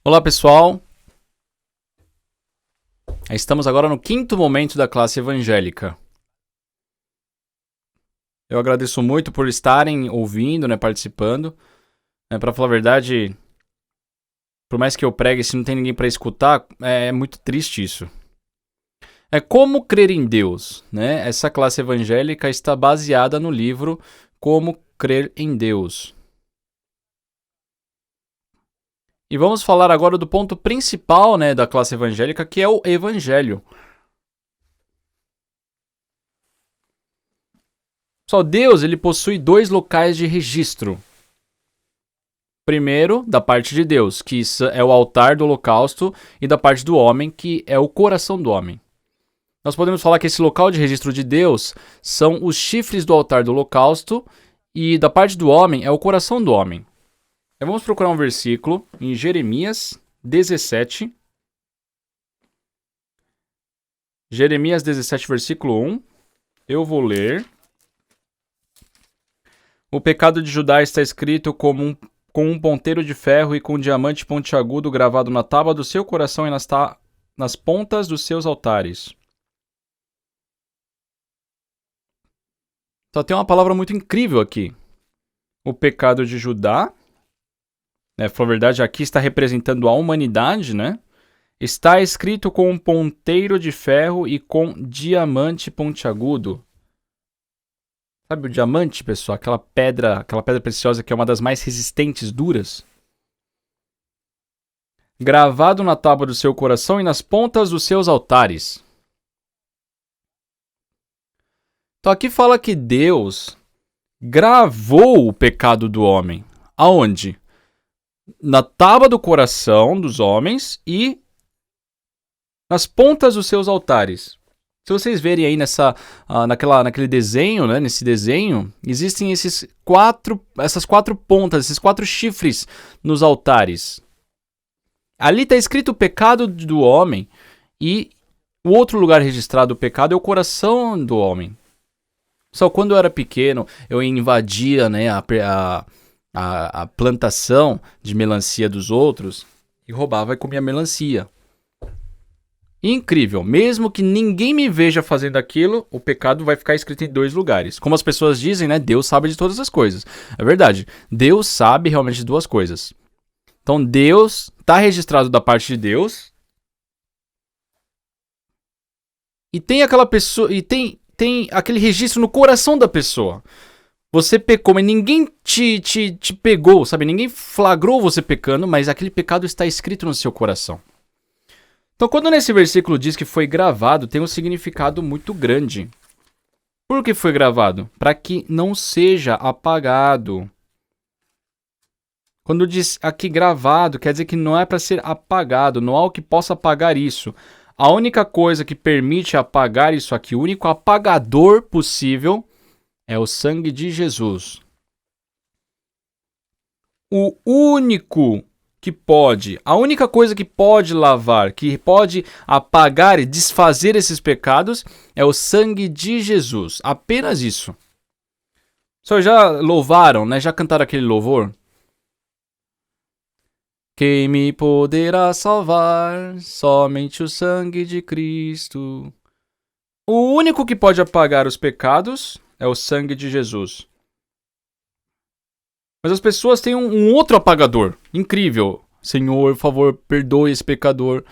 Olá pessoal, estamos agora no quinto momento da classe evangélica. Eu agradeço muito por estarem ouvindo, participando. Para falar a verdade, por mais que eu pregue, se não tem ninguém para escutar, é muito triste isso. É como crer em Deus, né? Essa classe evangélica está baseada no livro Como Crer em Deus. E vamos falar agora do ponto principal, da classe evangélica, que é o evangelho. Só Deus, ele possui dois locais de registro. Primeiro, da parte de Deus, que é o altar do holocausto, e da parte do homem, que é o coração do homem. Nós podemos falar que esse local de registro de Deus são os chifres do altar do holocausto, e da parte do homem é o coração do homem. Então, vamos procurar um versículo em Jeremias 17. Jeremias 17, versículo 1. Eu vou ler. O pecado de Judá está escrito com um ponteiro de ferro e com um diamante pontiagudo gravado na tábua do seu coração e nas pontas dos seus altares. Só tem uma palavra muito incrível aqui. O pecado de Judá, por verdade, aqui está representando a humanidade, está escrito com um ponteiro de ferro e com diamante pontiagudo. Sabe o diamante, pessoal? Aquela pedra preciosa que é uma das mais resistentes, duras. Gravado na tábua do seu coração e nas pontas dos seus altares. Então aqui fala que Deus gravou o pecado do homem. Aonde? Na tábua do coração dos homens e nas pontas dos seus altares. Se vocês verem aí naquele desenho, nesse desenho, existem essas quatro pontas, esses quatro chifres nos altares. Ali está escrito o pecado do homem e o outro lugar registrado do pecado é o coração do homem. Só quando eu era pequeno, eu invadia a plantação de melancia dos outros e roubava e comia melancia. Incrível, mesmo que ninguém me veja fazendo aquilo, o pecado vai ficar escrito em dois lugares. Como as pessoas dizem, Deus sabe de todas as coisas. É verdade, Deus sabe realmente de duas coisas. Então Deus está registrado da parte de Deus. E tem aquela pessoa, e tem aquele registro no coração da pessoa. Você pecou, mas ninguém te pegou, sabe? Ninguém flagrou você pecando, mas aquele pecado está escrito no seu coração. Então, quando nesse versículo diz que foi gravado, tem um significado muito grande. Por que foi gravado? Para que não seja apagado. Quando diz aqui gravado, quer dizer que não é para ser apagado, não há o que possa apagar isso. A única coisa que permite apagar isso aqui, o único apagador possível, é o sangue de Jesus. A única coisa que pode lavar, que pode apagar e desfazer esses pecados é o sangue de Jesus. Apenas isso. Vocês já louvaram, Já cantaram aquele louvor? Quem me poderá salvar? Somente o sangue de Cristo. O único que pode apagar os pecados é o sangue de Jesus. Mas as pessoas têm um outro apagador. Incrível. Senhor, por favor, perdoe esse pecador.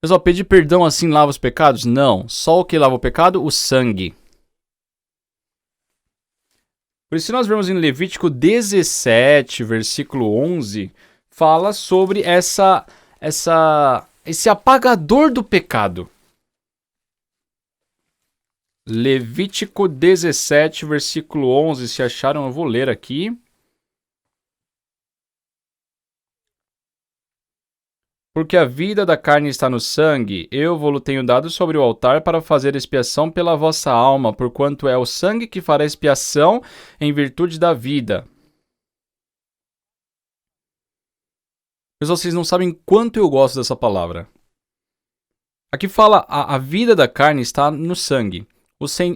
Pessoal, pedir perdão assim lava os pecados? Não. Só o que lava o pecado? O sangue. Por isso, nós vemos em Levítico 17, versículo 11, fala sobre esse apagador do pecado. Levítico 17, versículo 11. Se acharam, eu vou ler aqui. Porque a vida da carne está no sangue, eu vou-lo tenho dado sobre o altar para fazer expiação pela vossa alma, porquanto é o sangue que fará expiação em virtude da vida. Mas vocês não sabem quanto eu gosto dessa palavra. Aqui fala, a vida da carne está no sangue.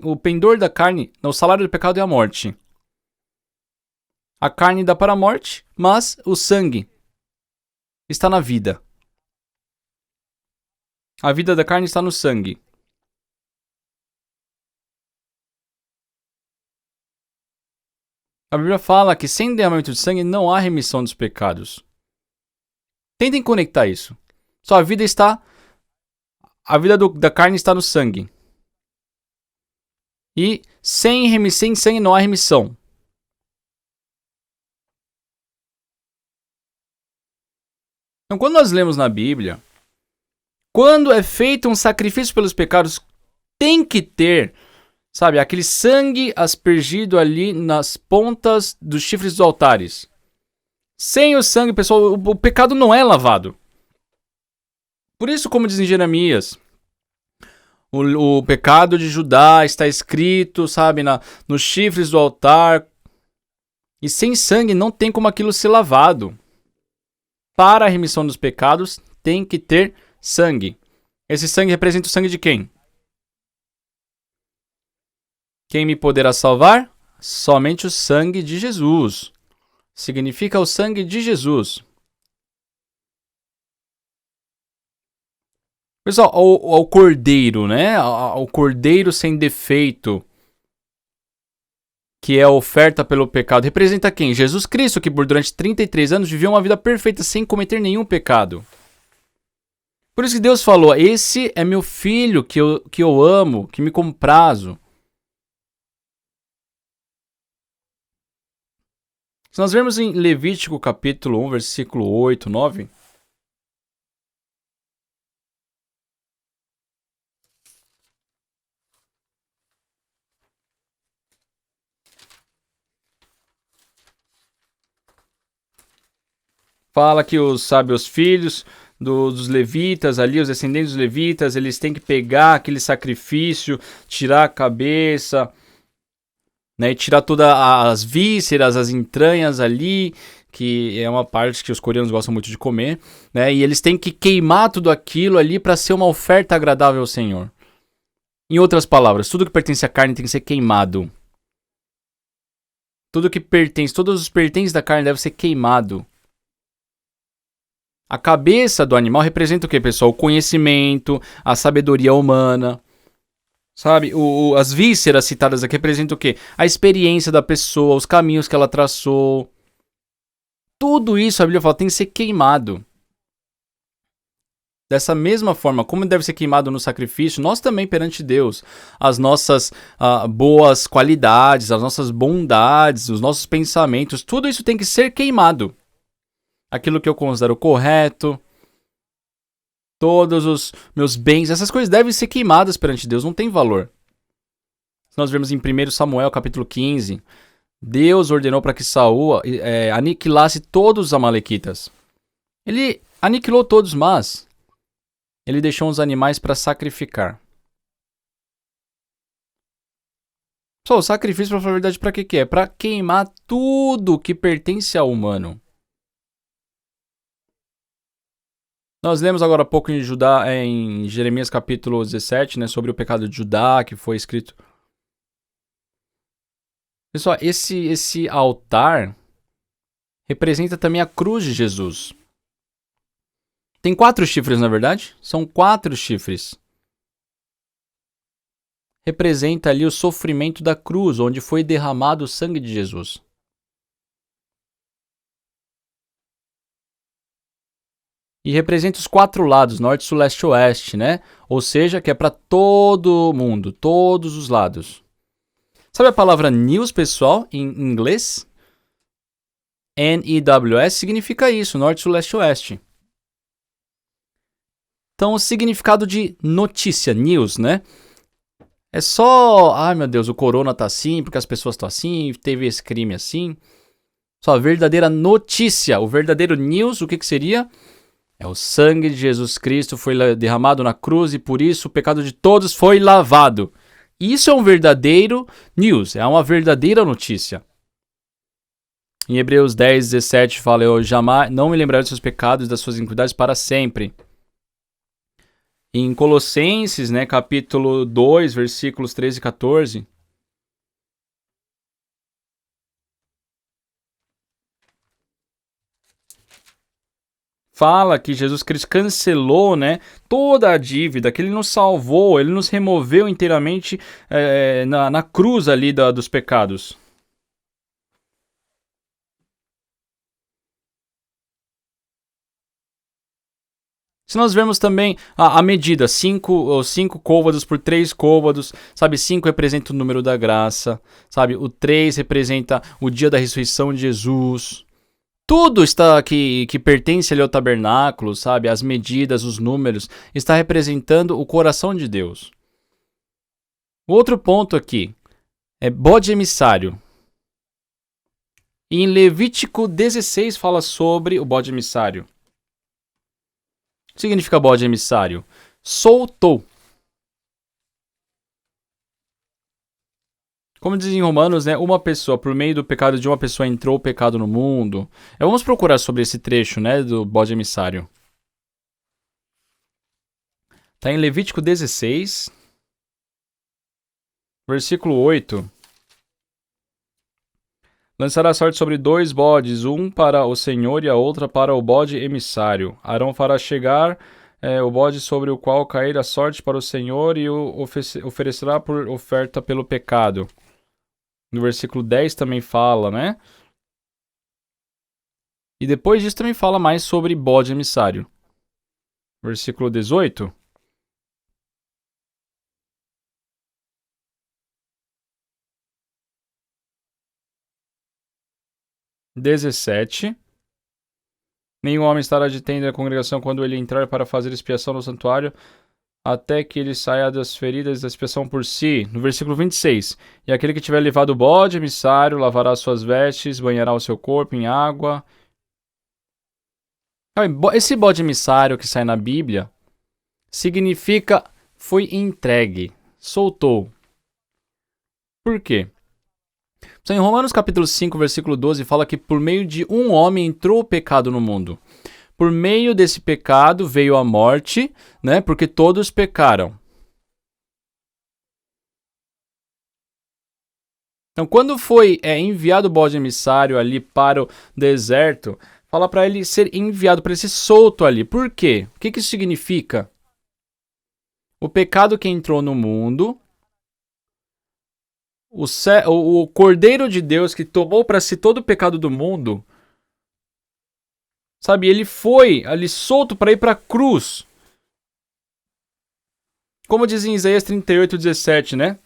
O pendor da carne, o salário do pecado é a morte. A carne dá para a morte, mas o sangue está na vida. A vida da carne está no sangue. A Bíblia fala que sem derramamento de sangue não há remissão dos pecados. Tentem conectar isso. Sua vida está... A vida da carne está no sangue. E sem sangue não há remissão. Então, quando nós lemos na Bíblia, quando é feito um sacrifício pelos pecados, tem que ter, sabe, aquele sangue aspergido ali nas pontas dos chifres dos altares. Sem o sangue, pessoal, o pecado não é lavado. Por isso, como diz em Jeremias, o pecado de Judá está escrito, sabe, nos chifres do altar. E sem sangue não tem como aquilo ser lavado. Para a remissão dos pecados, tem que ter sangue. Esse sangue representa o sangue de quem? Quem me poderá salvar? Somente o sangue de Jesus. Significa o sangue de Jesus. Pessoal, ao cordeiro, né? Ao cordeiro sem defeito, que é a oferta pelo pecado, representa quem? Jesus Cristo, que por durante 33 anos viveu uma vida perfeita sem cometer nenhum pecado. Por isso que Deus falou, esse é meu filho que eu amo, que me comprazo. Se nós vermos em Levítico capítulo 1, versículo 8, 9... Fala que os filhos dos levitas ali, os descendentes dos levitas, eles têm que pegar aquele sacrifício, tirar a cabeça, né, e tirar todas as vísceras, as entranhas ali, que é uma parte que os coreanos gostam muito de comer, né, e eles têm que queimar tudo aquilo ali para ser uma oferta agradável ao Senhor. Em outras palavras, tudo que pertence à carne tem que ser queimado. Todos os pertences da carne devem ser queimados. A cabeça do animal representa o que, pessoal? O conhecimento, a sabedoria humana. Sabe? As vísceras citadas aqui representam o quê? A experiência da pessoa, os caminhos que ela traçou. Tudo isso, a Bíblia fala, tem que ser queimado. Dessa mesma forma, como deve ser queimado no sacrifício, nós também perante Deus, as nossas boas qualidades, as nossas bondades, os nossos pensamentos, tudo isso tem que ser queimado. Aquilo que eu considero correto, todos os meus bens, essas coisas devem ser queimadas perante Deus, não tem valor. Se nós vemos em 1 Samuel capítulo 15, Deus ordenou para que Saul aniquilasse todos os amalequitas. Ele aniquilou todos, mas ele deixou os animais para sacrificar. Só o sacrifício, para falar a verdade, para que é? Para queimar tudo que pertence ao humano. Nós lemos agora há pouco em Jeremias capítulo 17, né, sobre o pecado de Judá, que foi escrito. Pessoal, esse altar representa também a cruz de Jesus. Tem 4 chifres, na verdade? São 4 chifres. Representa ali o sofrimento da cruz, onde foi derramado o sangue de Jesus. E representa os 4 lados, norte, sul, leste e oeste, né? Ou seja, que é para todo mundo, todos os lados. Sabe a palavra news, pessoal, em inglês? N-E-W-S significa isso, norte, sul, leste e oeste. Então, o significado de notícia, news, né? É só, ai meu Deus, o corona tá assim, porque as pessoas estão assim, teve esse crime assim. Só a verdadeira notícia, o verdadeiro news, o que seria? É o sangue de Jesus Cristo foi derramado na cruz e por isso o pecado de todos foi lavado. Isso é um verdadeiro news, é uma verdadeira notícia. Em Hebreus 10, 17 fala, eu jamais não me lembrarei dos seus pecados e das suas iniquidades para sempre. Em Colossenses, né, capítulo 2, versículos 13 e 14... fala que Jesus Cristo cancelou, né, toda a dívida, que ele nos salvou, ele nos removeu inteiramente na cruz ali dos pecados. Se nós vermos também a medida, 5 côvados por 3 côvados, sabe? 5 representa o número da graça, sabe? O 3 representa o dia da ressurreição de Jesus. Tudo está que pertence ali ao tabernáculo, sabe? As medidas, os números, está representando o coração de Deus. O outro ponto aqui é bode emissário. E em Levítico 16 fala sobre o bode emissário. O que significa bode emissário? Soltou. Como diz em Romanos, né, uma pessoa, por meio do pecado de uma pessoa entrou o pecado no mundo. Vamos procurar sobre esse trecho, né, do bode emissário. Está em Levítico 16, versículo 8. Lançará sorte sobre 2 bodes, um para o Senhor e a outra para o bode emissário. Arão fará chegar o bode sobre o qual cair a sorte para o Senhor e o oferecerá por oferta pelo pecado. No versículo 10 também fala, né? E depois disso também fala mais sobre bode emissário. Versículo 18. Nenhum homem estará de tenda na congregação quando ele entrar para fazer expiação no santuário, até que ele saia das feridas da expiação por si. No versículo 26. E aquele que tiver levado o bode emissário lavará suas vestes, banhará o seu corpo em água. Esse bode emissário que sai na Bíblia significa foi entregue, soltou. Por quê? Em Romanos capítulo 5, versículo 12, fala que por meio de um homem entrou o pecado no mundo. Por meio desse pecado veio a morte, né? Porque todos pecaram. Então, quando foi enviado o bode emissário ali para o deserto, fala para ele ser enviado, para ele ser solto ali. Por quê? O que isso significa? O pecado que entrou no mundo, o Cordeiro de Deus que tomou para si todo o pecado do mundo, sabe, ele foi ali solto para ir para a cruz. Como diz em Isaías 38:17, né?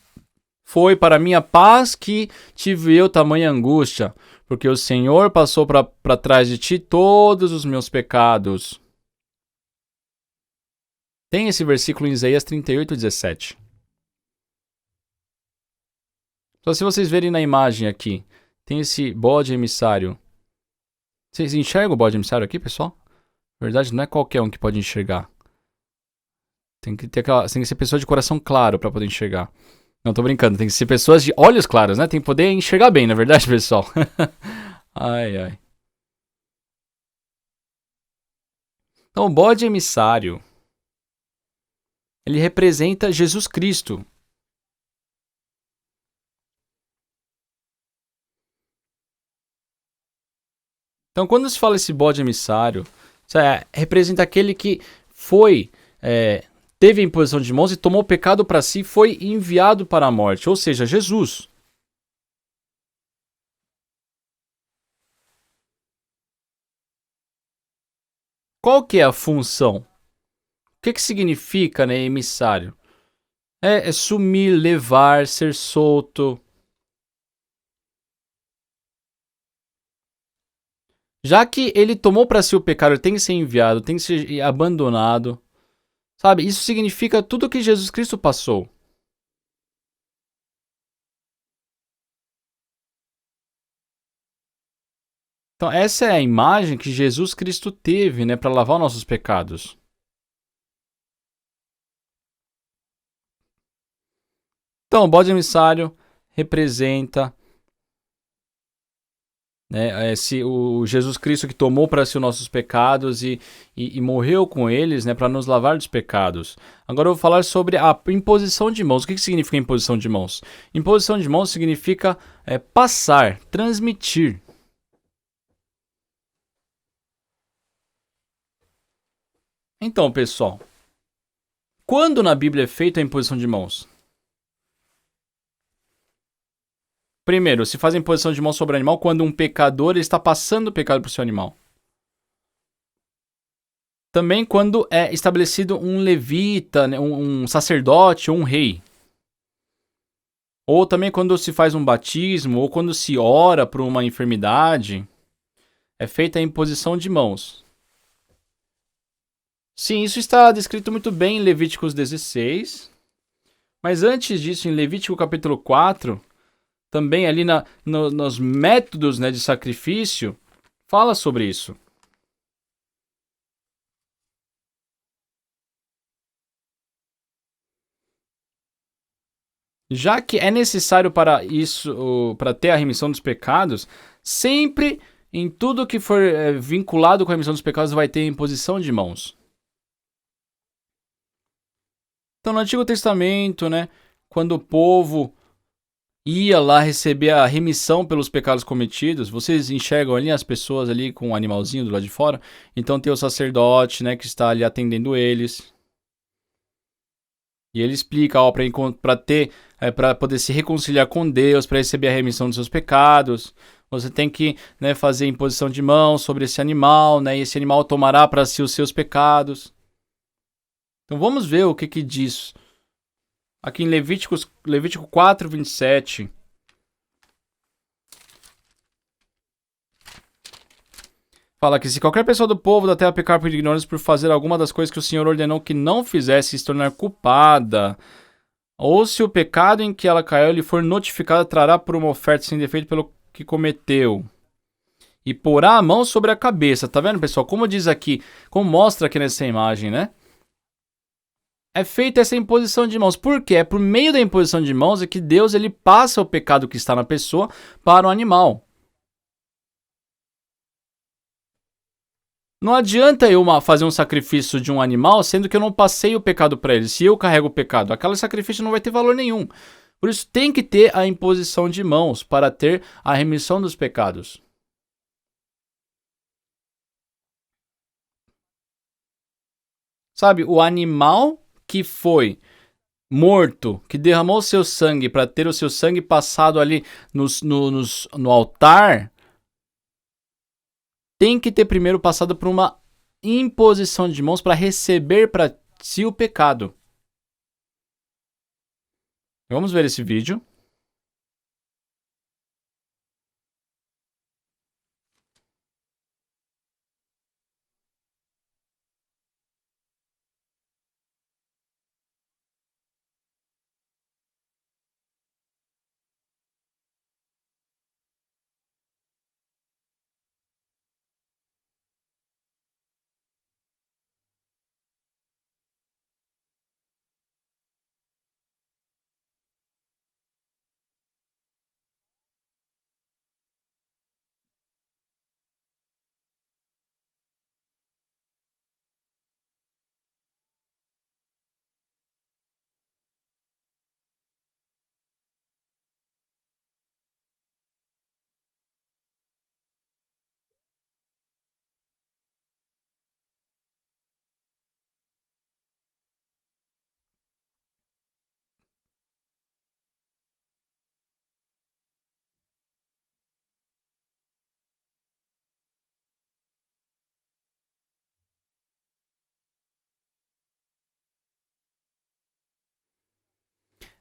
Foi para minha paz que tive eu tamanha angústia, porque o Senhor passou para trás de ti todos os meus pecados. Tem esse versículo em Isaías 38:17. Só se vocês verem na imagem aqui, tem esse bode emissário. Vocês enxergam o bode emissário aqui, pessoal? Na verdade, não é qualquer um que pode enxergar. Tem que ser pessoa de coração claro para poder enxergar. Não, tô brincando. Tem que ser pessoas de olhos claros, né? Tem que poder enxergar bem, na verdade, pessoal. Ai, ai. Então, o bode emissário, ele representa Jesus Cristo. Então, quando se fala esse bode emissário, representa aquele que foi, teve a imposição de mãos e tomou o pecado para si e foi enviado para a morte, ou seja, Jesus. Qual que é a função? O que significa, né, emissário? É sumir, levar, ser solto. Já que ele tomou para si o pecado, ele tem que ser enviado, tem que ser abandonado. Sabe, isso significa tudo o que Jesus Cristo passou. Então, essa é a imagem que Jesus Cristo teve, né, para lavar nossos pecados. Então, o bode emissário representa, né, o Jesus Cristo que tomou para si os nossos pecados e morreu com eles, né, para nos lavar dos pecados. Agora eu vou falar sobre a imposição de mãos. O que significa imposição de mãos? Imposição de mãos significa passar, transmitir. Então, pessoal, quando na Bíblia é feita a imposição de mãos? Primeiro, se faz a imposição de mãos sobre o animal quando um pecador está passando o pecado para o seu animal. Também quando é estabelecido um levita, né, um sacerdote ou um rei. Ou também quando se faz um batismo, ou quando se ora por uma enfermidade, é feita a imposição de mãos. Sim, isso está descrito muito bem em Levíticos 16. Mas antes disso, em Levítico capítulo 4, também ali nos métodos, né, de sacrifício, fala sobre isso. Já que é necessário para isso, para ter a remissão dos pecados, sempre em tudo que for vinculado com a remissão dos pecados vai ter imposição de mãos. Então, no Antigo Testamento, né, quando o povo ia lá receber a remissão pelos pecados cometidos, vocês enxergam ali as pessoas ali com um animalzinho do lado de fora, então tem o sacerdote, né, que está ali atendendo eles. E ele explica, ó, para poder se reconciliar com Deus, para receber a remissão dos seus pecados, você tem que, né, fazer imposição de mãos sobre esse animal, né, e esse animal tomará para si os seus pecados. Então vamos ver o que diz. Aqui em Levítico 4, 27. Fala que se qualquer pessoa do povo da terra pecar por ignorância por fazer alguma das coisas que o Senhor ordenou que não fizesse e se tornar culpada, ou se o pecado em que ela caiu lhe for notificado, trará por uma oferta sem defeito pelo que cometeu. E porá a mão sobre a cabeça. Tá vendo, pessoal? Como diz aqui, como mostra aqui nessa imagem, né? É feita essa imposição de mãos. Por quê? É por meio da imposição de mãos é que Deus ele passa o pecado que está na pessoa para o animal. Não adianta eu fazer um sacrifício de um animal, sendo que eu não passei o pecado para ele. Se eu carrego o pecado, aquele sacrifício não vai ter valor nenhum. Por isso tem que ter a imposição de mãos para ter a remissão dos pecados. Sabe, o animal que foi morto, que derramou seu sangue para ter o seu sangue passado ali no altar, tem que ter primeiro passado por uma imposição de mãos para receber para si o pecado. Vamos ver esse vídeo.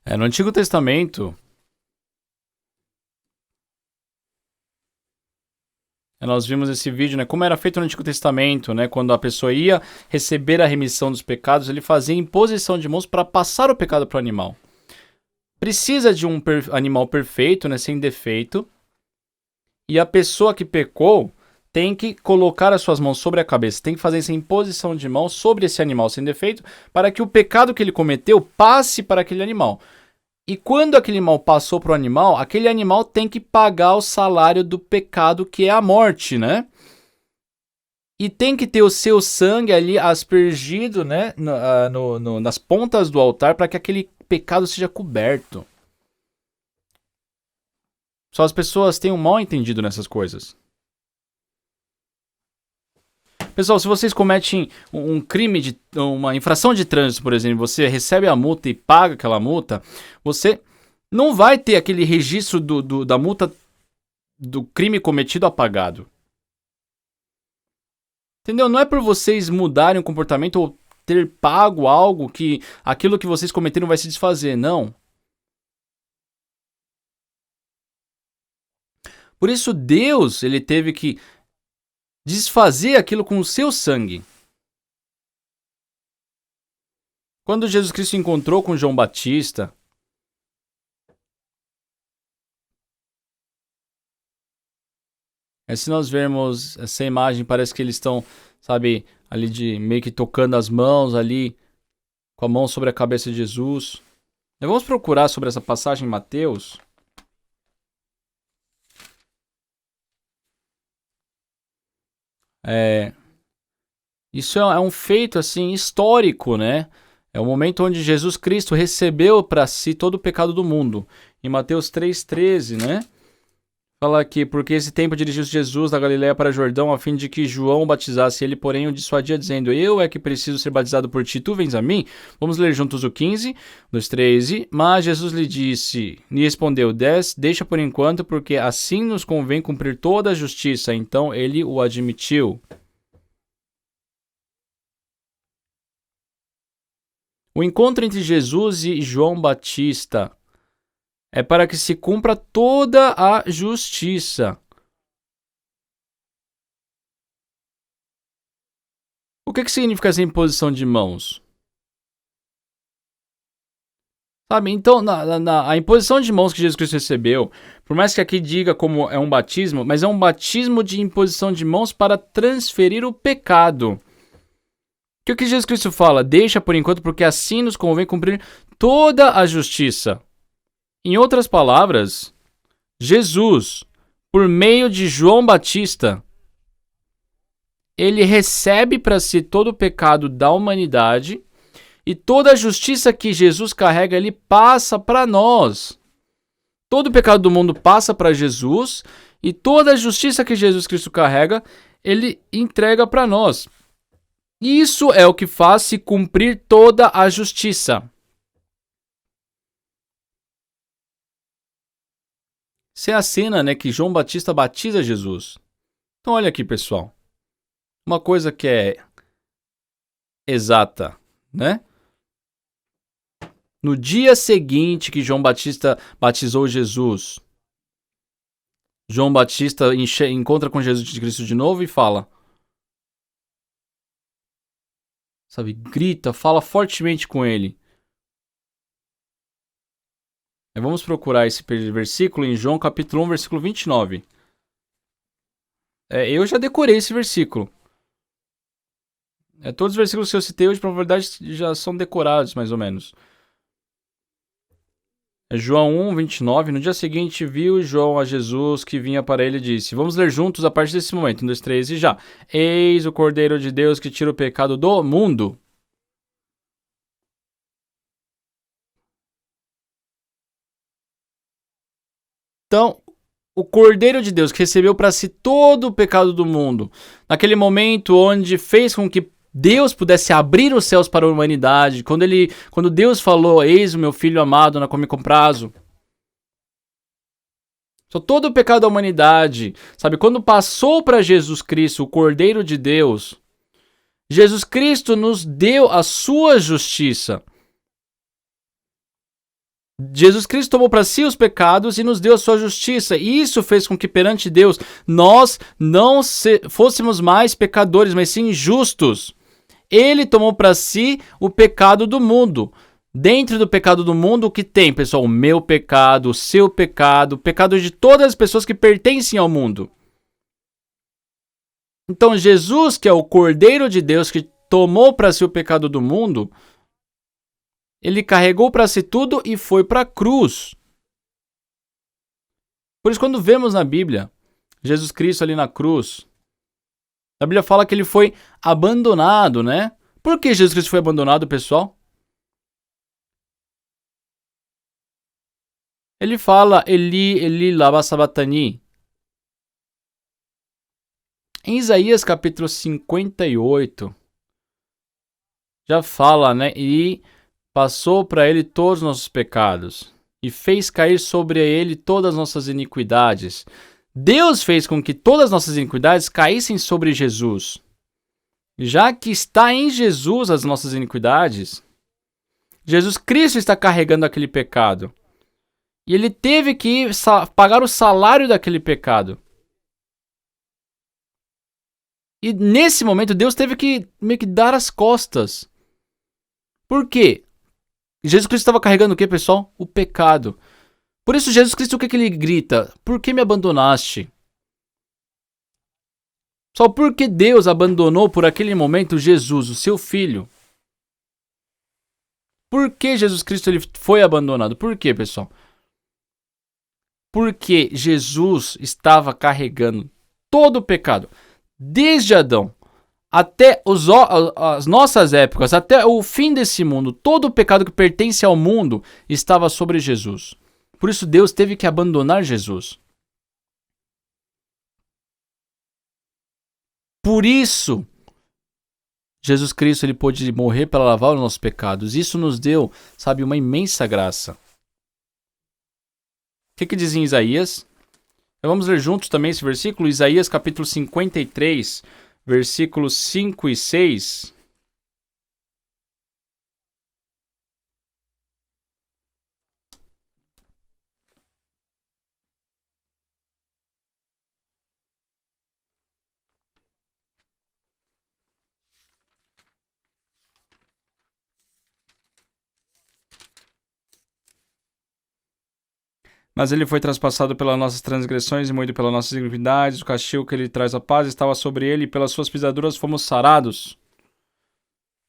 No Antigo Testamento, nós vimos esse vídeo, né? Como era feito no Antigo Testamento, né? Quando a pessoa ia receber a remissão dos pecados, ele fazia imposição de mãos para passar o pecado para o animal. Precisa de um animal perfeito, né? Sem defeito. E a pessoa que pecou tem que colocar as suas mãos sobre a cabeça, tem que fazer essa imposição de mãos sobre esse animal sem defeito, para que o pecado que ele cometeu passe para aquele animal. E quando aquele animal passou para o animal, aquele animal tem que pagar o salário do pecado, que é a morte, né? E tem que ter o seu sangue ali aspergido, né, nas pontas do altar, para que aquele pecado seja coberto. Só as pessoas têm um mal entendido nessas coisas. Pessoal, se vocês cometem um crime, uma infração de trânsito, por exemplo, você recebe a multa e paga aquela multa, você não vai ter aquele registro da multa do crime cometido apagado. Entendeu? Não é por vocês mudarem o comportamento ou ter pago algo que aquilo que vocês cometeram vai se desfazer, não. Por isso Deus, ele teve que desfazer aquilo com o seu sangue. Quando Jesus Cristo encontrou com João Batista, se nós vermos essa imagem, parece que eles estão, sabe, ali de meio que tocando as mãos ali, com a mão sobre a cabeça de Jesus. Vamos procurar sobre essa passagem em Mateus. Isso é um feito assim histórico, né? É o momento onde Jesus Cristo recebeu para si todo o pecado do mundo. Em Mateus 3,13, né? Fala aqui, porque esse tempo dirigiu-se Jesus da Galiléia para Jordão, a fim de que João o batizasse. Ele, porém, o dissuadia, dizendo: Eu é que preciso ser batizado por ti, tu vens a mim? Vamos ler juntos o 15, dos 13. Mas Jesus lhe respondeu: Deixa por enquanto, porque assim nos convém cumprir toda a justiça. Então ele o admitiu. O encontro entre Jesus e João Batista é para que se cumpra toda a justiça. O que significa essa imposição de mãos? Sabe, então, a imposição de mãos que Jesus Cristo recebeu, por mais que aqui diga como é um batismo, mas é um batismo de imposição de mãos para transferir o pecado. O que Jesus Cristo fala? Deixa por enquanto, porque assim nos convém cumprir toda a justiça. Em outras palavras, Jesus, por meio de João Batista, ele recebe para si todo o pecado da humanidade e toda a justiça que Jesus carrega, ele passa para nós. Todo o pecado do mundo passa para Jesus e toda a justiça que Jesus Cristo carrega, ele entrega para nós. Isso é o que faz se cumprir toda a justiça. Essa é a cena, né, que João Batista batiza Jesus. Então olha aqui, pessoal. Uma coisa que é exata, né? No dia seguinte que João Batista batizou Jesus, João Batista encontra com Jesus Cristo de novo e fala, sabe, grita, fala fortemente com ele. Vamos procurar esse versículo em João capítulo 1, versículo 29. Eu já decorei esse versículo. Todos os versículos que eu citei hoje, na verdade, já são decorados, mais ou menos. João 1, 29. No dia seguinte, viu João a Jesus que vinha para ele e disse: Vamos ler juntos a partir desse momento. 1, 2, 3 e já. Eis o Cordeiro de Deus que tira o pecado do mundo. Então, o Cordeiro de Deus que recebeu para si todo o pecado do mundo, naquele momento onde fez com que Deus pudesse abrir os céus para a humanidade, quando Deus falou, eis o meu filho amado, na come com prazo. Todo o pecado da humanidade, sabe, quando passou para Jesus Cristo, o Cordeiro de Deus, Jesus Cristo nos deu a sua justiça. Jesus Cristo tomou para si os pecados e nos deu a sua justiça. E isso fez com que perante Deus nós não fôssemos mais pecadores, mas sim justos. Ele tomou para si o pecado do mundo. Dentro do pecado do mundo, o que tem, pessoal? O meu pecado, o seu pecado, o pecado de todas as pessoas que pertencem ao mundo. Então, Jesus, que é o Cordeiro de Deus, que tomou para si o pecado do mundo, ele carregou para si tudo e foi para a cruz. Por isso, quando vemos na Bíblia, Jesus Cristo ali na cruz, a Bíblia fala que ele foi abandonado, né? Por que Jesus Cristo foi abandonado, pessoal? Ele fala, Eli, Eli, lama sabachthani. Em Isaías capítulo 58, já fala, né? E passou para ele todos os nossos pecados, e fez cair sobre ele todas as nossas iniquidades. Deus fez com que todas as nossas iniquidades caíssem sobre Jesus. Já que está em Jesus as nossas iniquidades, Jesus Cristo está carregando aquele pecado. E ele teve que pagar o salário daquele pecado. E nesse momento Deus teve que meio que dar as costas. Por quê? Jesus Cristo estava carregando o quê, pessoal? O pecado. Por isso Jesus Cristo, o que ele grita? Por que me abandonaste? Só porque Deus abandonou por aquele momento Jesus, o seu filho. Por que Jesus Cristo ele foi abandonado? Por quê, pessoal? Porque Jesus estava carregando todo o pecado. Desde Adão até as nossas épocas, até o fim desse mundo, todo o pecado que pertence ao mundo estava sobre Jesus. Por isso Deus teve que abandonar Jesus. Por isso, Jesus Cristo ele pôde morrer para lavar os nossos pecados. Isso nos deu, sabe, uma imensa graça. O que diz em Isaías? Vamos ler juntos também esse versículo. Isaías capítulo 53, versículos 5 e 6. Mas ele foi traspassado pelas nossas transgressões e moído pelas nossas iniquidades. O castigo que ele traz a paz estava sobre ele, e pelas suas pisaduras fomos sarados.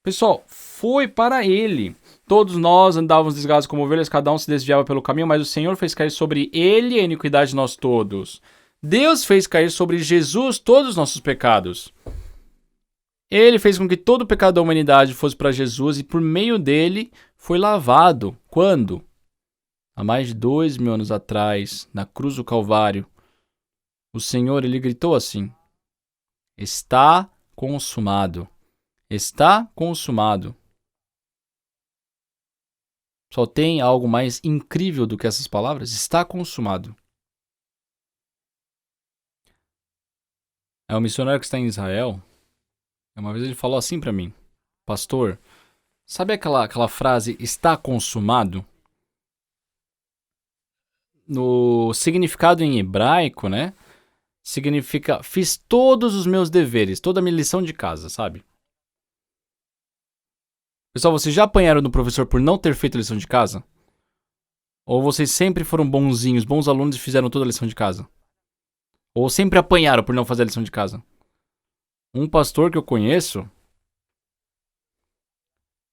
Pessoal, foi para ele. Todos nós andávamos desgarrados como ovelhas, cada um se desviava pelo caminho, mas o Senhor fez cair sobre ele a iniquidade de nós todos. Deus fez cair sobre Jesus todos os nossos pecados. Ele fez com que todo o pecado da humanidade fosse para Jesus, e por meio dele foi lavado. Quando? Há mais de 2000 anos atrás, na cruz do Calvário, o Senhor ele gritou assim: está consumado. Está consumado. Só tem algo mais incrível do que essas palavras? Está consumado. É um missionário que está em Israel. Uma vez ele falou assim para mim: pastor, sabe aquela frase está consumado? No significado em hebraico, né? Significa fiz todos os meus deveres, toda a minha lição de casa, sabe? Pessoal, vocês já apanharam do professor por não ter feito a lição de casa? Ou vocês sempre foram bonzinhos, bons alunos e fizeram toda a lição de casa? Ou sempre apanharam por não fazer a lição de casa? Um pastor que eu conheço,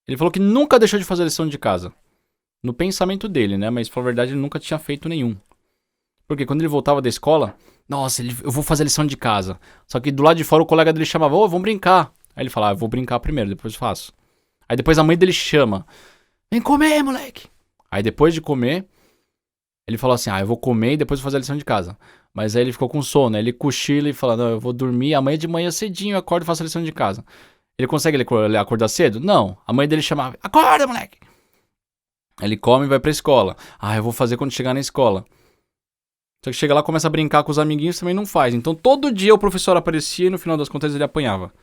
ele falou que nunca deixou de fazer a lição de casa. No pensamento dele, né? Mas, pra verdade, ele nunca tinha feito nenhum. Porque quando ele voltava da escola, nossa, eu vou fazer a lição de casa. Só que do lado de fora o colega dele chamava, ô, vamos brincar. Aí ele falava, eu vou brincar primeiro, depois eu faço. Aí depois a mãe dele chama, vem comer, moleque. Aí depois de comer, ele falou assim, eu vou comer e depois vou fazer a lição de casa. Mas aí ele ficou com sono, aí ele cochila e fala, não, eu vou dormir, amanhã de manhã cedinho eu acordo e faço a lição de casa. Ele consegue acordar cedo? Não. A mãe dele chamava, acorda, moleque. Ele come e vai pra escola. Eu vou fazer quando chegar na escola. Só que chega lá, começa a brincar com os amiguinhos, também não faz. Então todo dia o professor aparecia e no final das contas ele apanhava.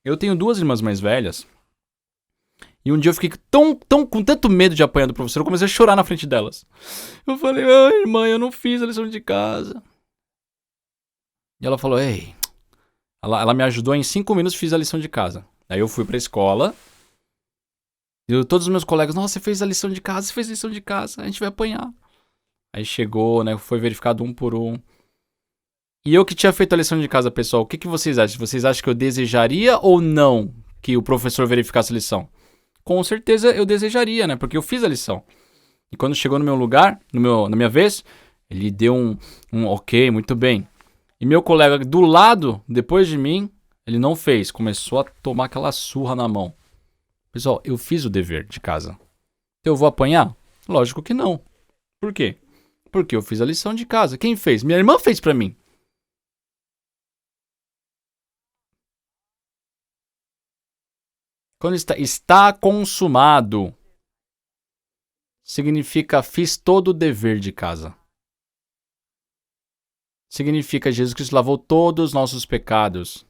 Eu tenho 2 irmãs mais velhas. E um dia eu fiquei com tanto medo de apanhar do professor, eu comecei a chorar na frente delas. Eu falei, ai, mãe, eu não fiz a lição de casa. E ela falou, ei. Ela me ajudou em 5 minutos, fiz a lição de casa. Aí eu fui pra escola. E todos os meus colegas, nossa, você fez a lição de casa, a gente vai apanhar. Aí chegou, né, foi verificado um por um. E eu que tinha feito a lição de casa, pessoal, o que vocês acham? Vocês acham que eu desejaria ou não que o professor verificasse a lição? Com certeza eu desejaria, né, porque eu fiz a lição. E quando chegou no meu lugar, na minha vez, ele deu um ok, muito bem. E meu colega do lado, depois de mim, ele não fez, começou a tomar aquela surra na mão. Pessoal, eu fiz o dever de casa. Eu vou apanhar? Lógico que não. Por quê? Porque eu fiz a lição de casa. Quem fez? Minha irmã fez pra mim. Quando está consumado, significa fiz todo o dever de casa. Significa Jesus Cristo lavou todos os nossos pecados.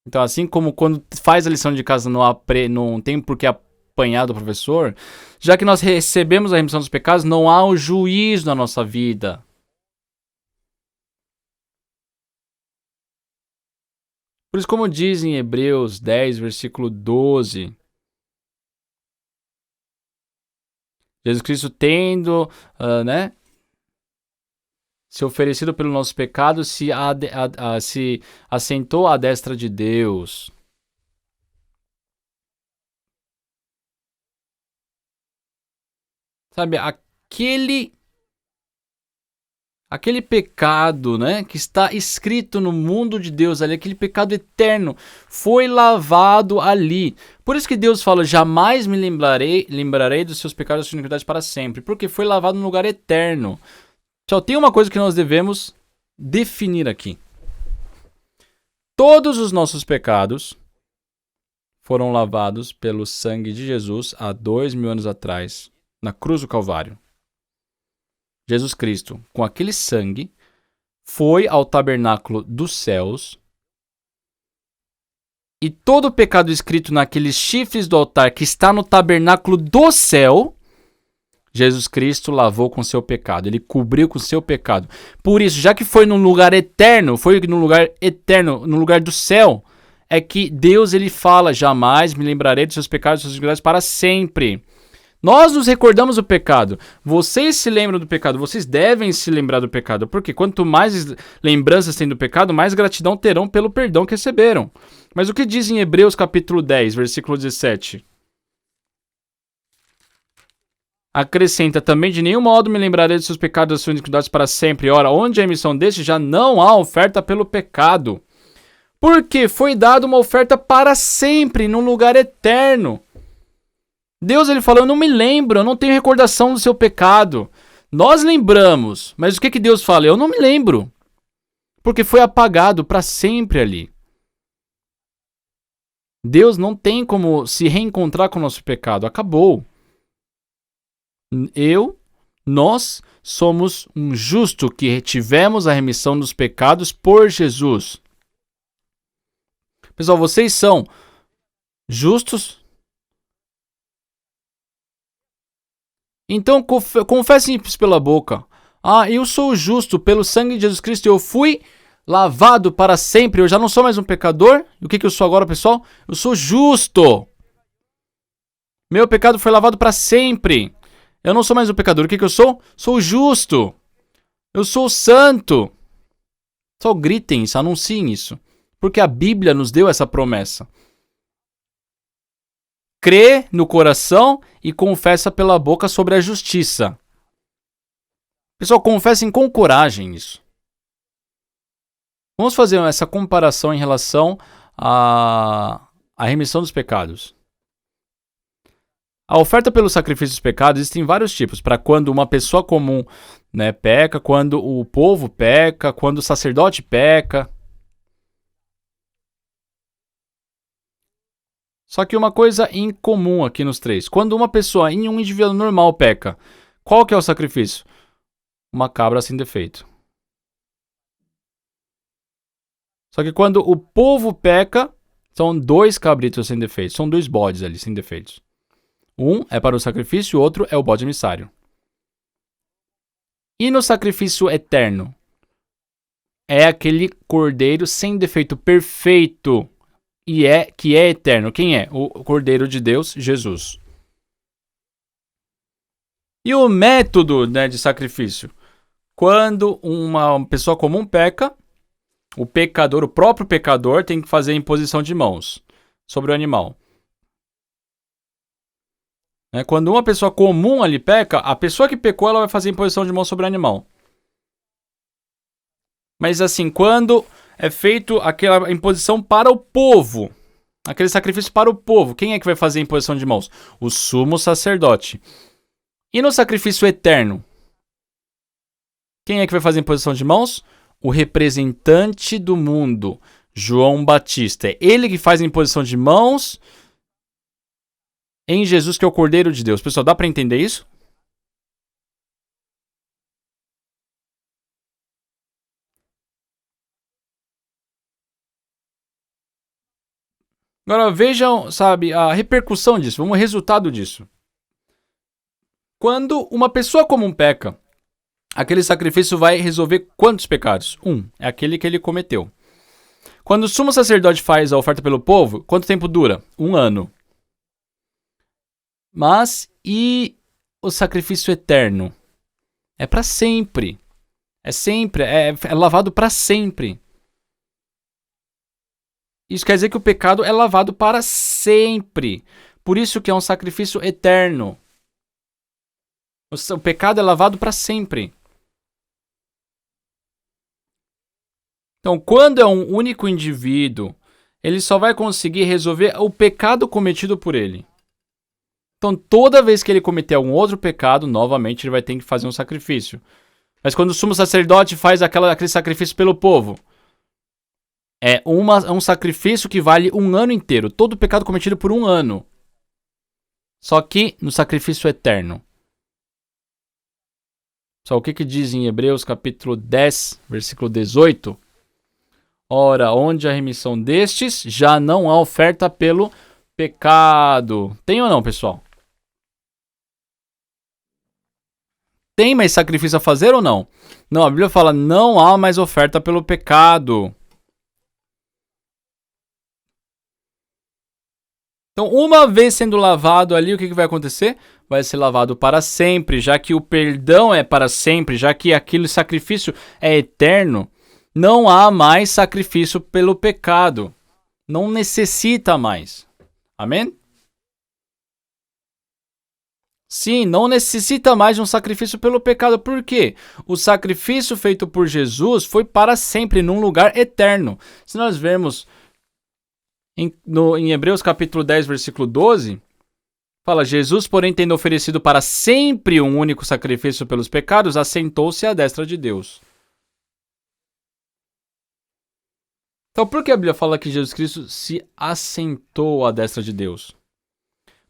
Então, assim como quando faz a lição de casa não tem por que apanhar do professor, já que nós recebemos a remissão dos pecados, não há o juízo na nossa vida. Por isso, como diz em Hebreus 10, versículo 12, Jesus Cristo tendo, se oferecido pelo nosso pecado, se assentou à destra de Deus. Sabe, aquele pecado, né, que está escrito no mundo de Deus ali, aquele pecado eterno, foi lavado ali. Por isso que Deus fala, jamais me lembrarei dos seus pecados e da sua iniquidade para sempre, porque foi lavado no lugar eterno. Só tem uma coisa que nós devemos definir aqui. Todos os nossos pecados foram lavados pelo sangue de Jesus há 2000 anos atrás, na cruz do Calvário. Jesus Cristo, com aquele sangue, foi ao tabernáculo dos céus e todo o pecado escrito naqueles chifres do altar que está no tabernáculo do céu, Jesus Cristo lavou com seu pecado, ele cobriu com seu pecado. Por isso, já que foi no lugar eterno, no lugar do céu, é que Deus ele fala, jamais me lembrarei dos seus pecados e das suas iniquidades para sempre. Nós nos recordamos do pecado. Vocês se lembram do pecado. Vocês devem se lembrar do pecado. Porque quanto mais lembranças têm do pecado, mais gratidão terão pelo perdão que receberam. Mas o que diz em Hebreus capítulo 10, versículo 17? Acrescenta também, de nenhum modo me lembrarei dos seus pecados e das suas iniquidades para sempre. Ora, onde há emissão deste, já não há oferta pelo pecado. Porque foi dada uma oferta para sempre, num lugar eterno. Deus ele falou, eu não me lembro, eu não tenho recordação do seu pecado. Nós lembramos, mas o que Deus fala? Eu não me lembro. Porque foi apagado para sempre ali. Deus não tem como se reencontrar com o nosso pecado, acabou. Nós somos um justo que tivemos a remissão dos pecados por Jesus. Pessoal, vocês são justos? Então confessem isso pela boca. Eu sou justo pelo sangue de Jesus Cristo. Eu fui lavado para sempre. Eu já não sou mais um pecador. E o que eu sou agora, pessoal? Eu sou justo. Meu pecado foi lavado para sempre. Eu não sou mais um pecador. O que eu sou? Sou justo. Eu sou santo. Só gritem isso, anunciem isso. Porque a Bíblia nos deu essa promessa. Crê no coração e confessa pela boca sobre a justiça. Pessoal, confessem com coragem isso. Vamos fazer essa comparação em relação à remissão dos pecados. A oferta pelo sacrifício dos pecados existem vários tipos. Para quando uma pessoa comum, peca, quando o povo peca, quando o sacerdote peca. Só que uma coisa incomum aqui nos três. Quando uma pessoa, um indivíduo normal peca, qual que é o sacrifício? Uma cabra sem defeito. Só que quando o povo peca, são 2 cabritos sem defeito. São 2 bodes ali sem defeitos. Um é para o sacrifício, o outro é o bode emissário. E no sacrifício eterno? É aquele cordeiro sem defeito, perfeito. Que é eterno. Quem é? O Cordeiro de Deus, Jesus. E o método de sacrifício? Quando uma pessoa comum peca, o próprio pecador, tem que fazer a imposição de mãos sobre o animal. Quando uma pessoa comum ali peca, a pessoa que pecou, ela vai fazer a imposição de mãos sobre o animal. Mas assim, quando é feito aquela imposição para o povo, aquele sacrifício para o povo, quem é que vai fazer a imposição de mãos? O sumo sacerdote. E no sacrifício eterno, quem é que vai fazer a imposição de mãos? O representante do mundo, João Batista. É ele que faz a imposição de mãos em Jesus, que é o Cordeiro de Deus. Pessoal, dá para entender isso? Agora vejam, sabe, a repercussão disso, vamos ao resultado disso. Quando uma pessoa comum peca, aquele sacrifício vai resolver quantos pecados? É aquele que ele cometeu. Quando o sumo sacerdote faz a oferta pelo povo, quanto tempo dura? 1 ano. Mas e o sacrifício eterno? É para sempre. É sempre, é lavado para sempre. Isso quer dizer que o pecado é lavado para sempre. Por isso que é um sacrifício eterno. O pecado é lavado para sempre. Então, quando é um único indivíduo, ele só vai conseguir resolver o pecado cometido por ele. Então, toda vez que ele cometer algum outro pecado, novamente ele vai ter que fazer um sacrifício. Mas quando o sumo sacerdote faz aquele sacrifício pelo povo, é um sacrifício que vale 1 ano inteiro. Todo pecado cometido por 1 ano. Só que no sacrifício eterno. Só o que diz em Hebreus capítulo 10, versículo 18? Ora, onde a remissão destes, já não há oferta pelo pecado. Tem ou não, pessoal? Tem mais sacrifício a fazer ou não? Não, a Bíblia fala, não há mais oferta pelo pecado. Então, uma vez sendo lavado ali, o que vai acontecer? Vai ser lavado para sempre, já que o perdão é para sempre, já que aquele sacrifício é eterno. Não há mais sacrifício pelo pecado. Não necessita mais. Amém? Sim, não necessita mais de um sacrifício pelo pecado. Por quê? O sacrifício feito por Jesus foi para sempre, num lugar eterno. Se nós vermos em Hebreus capítulo 10, versículo 12, fala, Jesus, porém, tendo oferecido para sempre um único sacrifício pelos pecados, assentou-se à destra de Deus. Então, por que a Bíblia fala que Jesus Cristo se assentou à destra de Deus?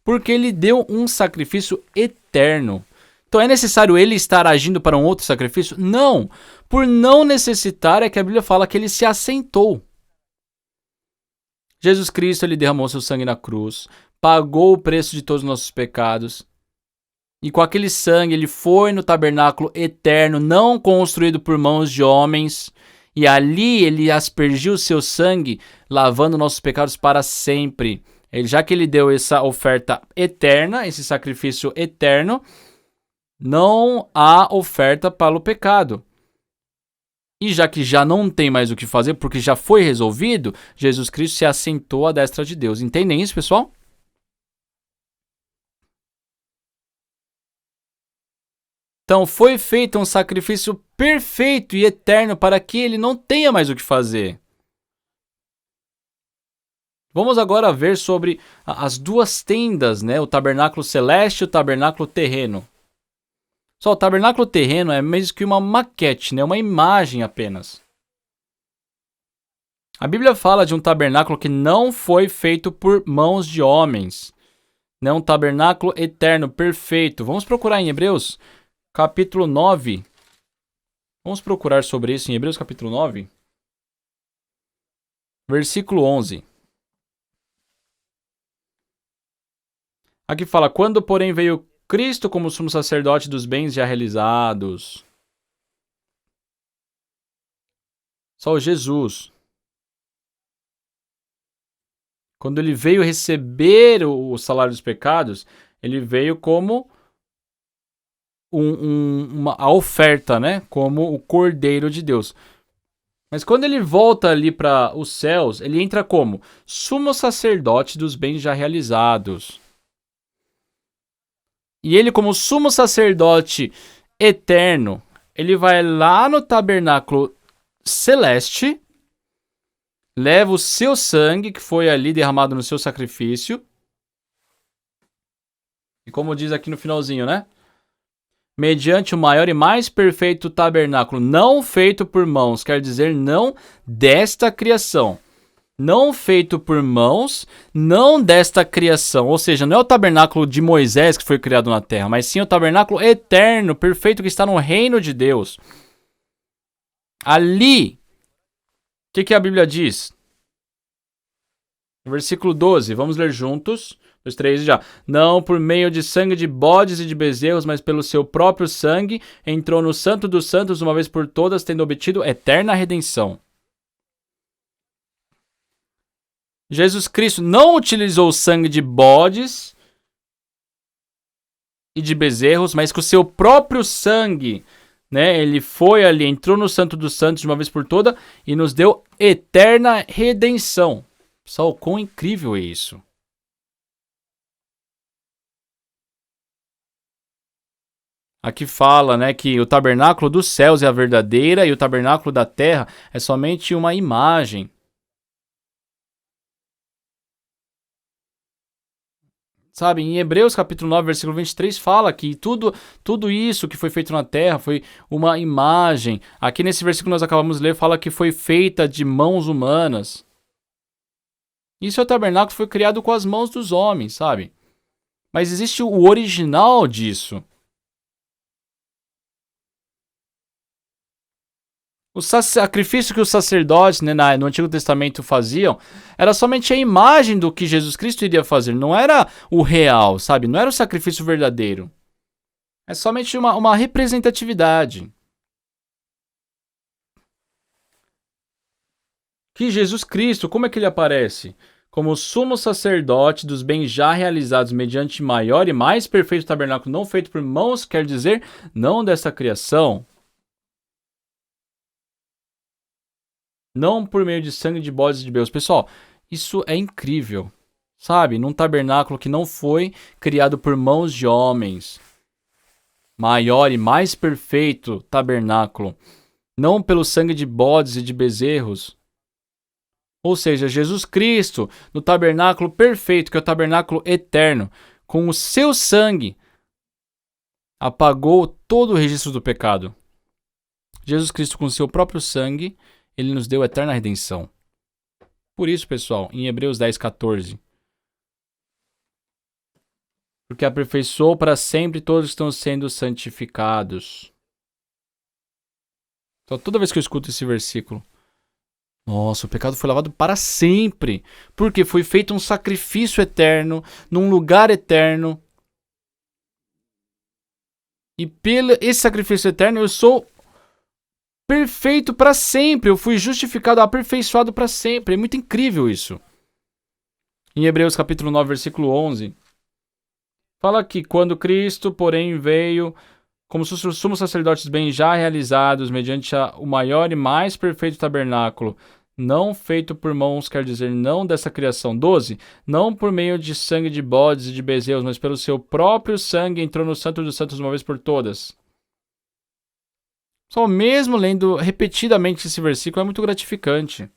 Porque ele deu um sacrifício eterno. Então, é necessário ele estar agindo para um outro sacrifício? Não. Por não necessitar é que a Bíblia fala que ele se assentou. Jesus Cristo, ele derramou seu sangue na cruz, pagou o preço de todos os nossos pecados. E com aquele sangue, ele foi no tabernáculo eterno, não construído por mãos de homens. E ali ele aspergiu o seu sangue, lavando nossos pecados para sempre. Já que ele deu essa oferta eterna, esse sacrifício eterno, não há oferta para o pecado. E já que já não tem mais o que fazer, porque já foi resolvido, Jesus Cristo se assentou à destra de Deus. Entendem isso, pessoal? Então foi feito um sacrifício perfeito e eterno para que ele não tenha mais o que fazer. Vamos agora ver sobre as duas tendas, né? O tabernáculo celeste e o tabernáculo terreno. Só o tabernáculo terreno é mesmo que uma maquete, né? Uma imagem apenas. A Bíblia fala de um tabernáculo que não foi feito por mãos de homens. Né? Um tabernáculo eterno, perfeito. Vamos procurar em Hebreus capítulo 9. Vamos procurar sobre isso em Hebreus capítulo 9. Versículo 11. Aqui fala, quando porém veio Cristo como sumo sacerdote dos bens já realizados. Só Jesus. Quando ele veio receber o salário dos pecados, ele veio como a oferta, né? Como o Cordeiro de Deus. Mas quando ele volta ali para os céus, ele entra como sumo sacerdote dos bens já realizados. E ele, como sumo sacerdote eterno, ele vai lá no tabernáculo celeste, leva o seu sangue, que foi ali derramado no seu sacrifício. E como diz aqui no finalzinho, né? Mediante o maior e mais perfeito tabernáculo, não feito por mãos, quer dizer, não desta criação. não feito por mãos, não desta criação. Ou seja, não é o tabernáculo de Moisés que foi criado na terra, mas sim o tabernáculo eterno, perfeito, que está no reino de Deus. Ali, o que a Bíblia diz? Versículo 12, vamos ler juntos. 2, 3 já. Não por meio de sangue de bodes e de bezerros, mas pelo seu próprio sangue, entrou no Santo dos Santos uma vez por todas, tendo obtido eterna redenção. Jesus Cristo não utilizou o sangue de bodes e de bezerros, mas com o seu próprio sangue, né? Ele foi ali, entrou no Santo dos Santos de uma vez por toda e nos deu eterna redenção. Pessoal, quão incrível é isso? Aqui fala, né, que o tabernáculo dos céus é a verdadeira e o tabernáculo da terra é somente uma imagem. Sabe, em Hebreus capítulo 9, versículo 23 fala que tudo isso que foi feito na terra foi uma imagem. Aqui nesse versículo que nós acabamos de ler fala que foi feita de mãos humanas. Isso é o tabernáculo que foi criado com as mãos dos homens, sabe? Mas existe o original disso. O sacrifício que os sacerdotes, né, no Antigo Testamento faziam era somente a imagem do que Jesus Cristo iria fazer. Não era o real, sabe? Não era o sacrifício verdadeiro. É somente uma representatividade. Que Jesus Cristo, como é que ele aparece? Como sumo sacerdote dos bens já realizados mediante maior e mais perfeito tabernáculo não feito por mãos, quer dizer, não dessa criação. Não por meio de sangue de bodes e de bezerros. Pessoal, isso é incrível. Sabe? Num tabernáculo que não foi criado por mãos de homens. Maior e mais perfeito tabernáculo. Não pelo sangue de bodes e de bezerros. Ou seja, Jesus Cristo, no tabernáculo perfeito, que é o tabernáculo eterno, com o seu sangue, apagou todo o registro do pecado. Jesus Cristo, com o seu próprio sangue, ele nos deu eterna redenção. Por isso, pessoal, em Hebreus 10, 14. Porque aperfeiçoou para sempre todos que estão sendo santificados. Então, toda vez que eu escuto esse versículo, nossa, o pecado foi lavado para sempre. Porque foi feito um sacrifício eterno, num lugar eterno. E pelo esse sacrifício eterno, eu sou perfeito para sempre. Eu fui justificado, aperfeiçoado para sempre. É muito incrível isso. Em Hebreus capítulo 9, versículo 11, fala que quando Cristo, porém, veio como sumos sacerdotes bem já realizados, mediante o maior e mais perfeito tabernáculo, não feito por mãos, quer dizer, não dessa criação. 12. Não por meio de sangue de bodes e de bezerros, mas pelo seu próprio sangue entrou no Santo dos Santos uma vez por todas. Só mesmo lendo repetidamente esse versículo é muito gratificante.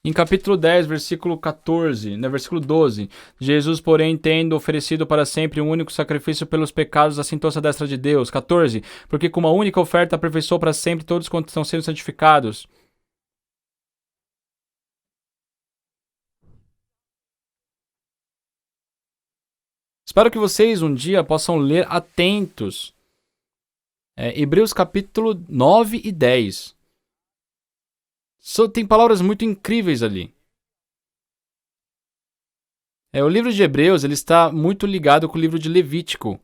Em capítulo 10, versículo 14, versículo 12, Jesus, porém, tendo oferecido para sempre um único sacrifício pelos pecados, assentou-se à destra de Deus. 14, porque com uma única oferta aperfeiçoou para sempre todos quantos estão sendo santificados. Espero que vocês um dia possam ler atentos Hebreus capítulo 9 e 10. Tem palavras muito incríveis ali. O livro de Hebreus ele está muito ligado com o livro de Levítico.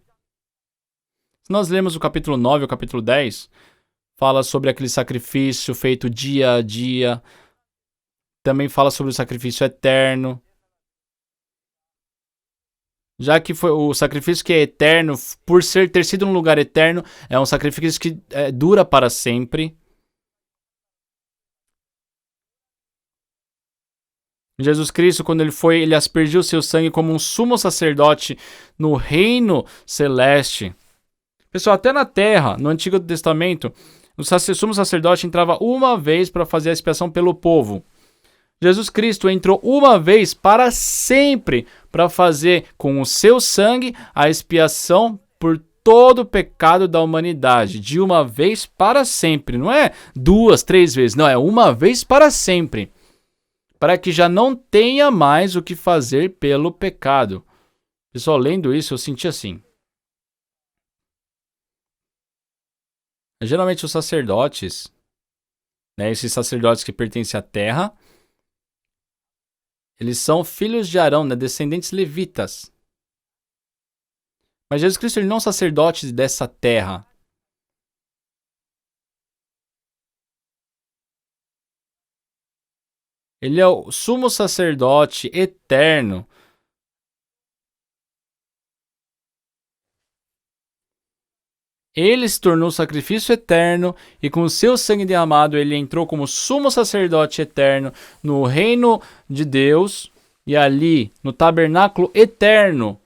Se nós lemos o capítulo 9 e o capítulo 10, fala sobre aquele sacrifício feito dia a dia. Também fala sobre o sacrifício eterno. Já que foi o sacrifício que é eterno, por ter sido num lugar eterno, é um sacrifício que dura para sempre. Jesus Cristo, quando ele aspergiu seu sangue como um sumo sacerdote no reino celeste. Pessoal, até na terra, no Antigo Testamento, o sumo sacerdote entrava uma vez para fazer a expiação pelo povo. Jesus Cristo entrou uma vez para sempre para fazer com o seu sangue a expiação por todo o pecado da humanidade, de uma vez para sempre. Não é 2, 3 vezes, não, é uma vez para sempre. Para que já não tenha mais o que fazer pelo pecado. Pessoal, lendo isso, eu senti assim. Geralmente os sacerdotes, né, esses sacerdotes que pertencem à terra, eles são filhos de Arão, né, descendentes levitas. Mas Jesus Cristo ele não é um sacerdote dessa terra. Ele é o sumo sacerdote eterno. Ele se tornou sacrifício eterno e com o seu sangue derramado ele entrou como sumo sacerdote eterno no reino de Deus e ali no tabernáculo eterno